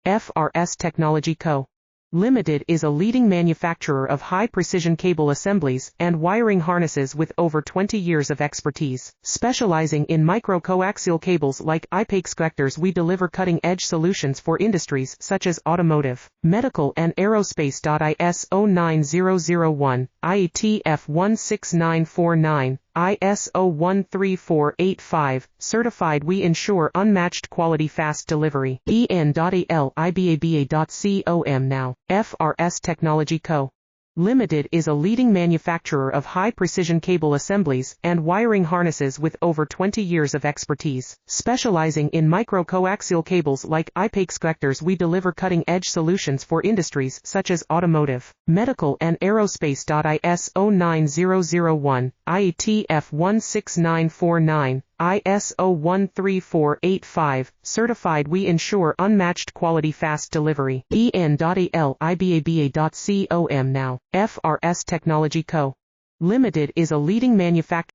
FRS Technology Co. Limited is a leading manufacturer of high-precision cable assemblies and wiring harnesses with over 20 years of expertise. Specializing in micro-coaxial cables like IPAX connectors, we deliver cutting-edge solutions for industries such as automotive, medical and aerospace. ISO 9001, IATF 16949, ISO 13485, certified. We ensure unmatched quality, fast delivery. en.albaba.com now. FRS Technology Co. Limited is a leading manufacturer of high-precision cable assemblies and wiring harnesses with over 20 years of expertise. Specializing in micro-coaxial cables like IPAX connectors, we deliver cutting-edge solutions for industries such as automotive, medical and aerospace. ISO 9001, IATF 16949, ISO 13485, certified. We ensure unmatched quality, fast delivery. en.albaba.com now. FRS Technology Co. Limited is a leading manufacturer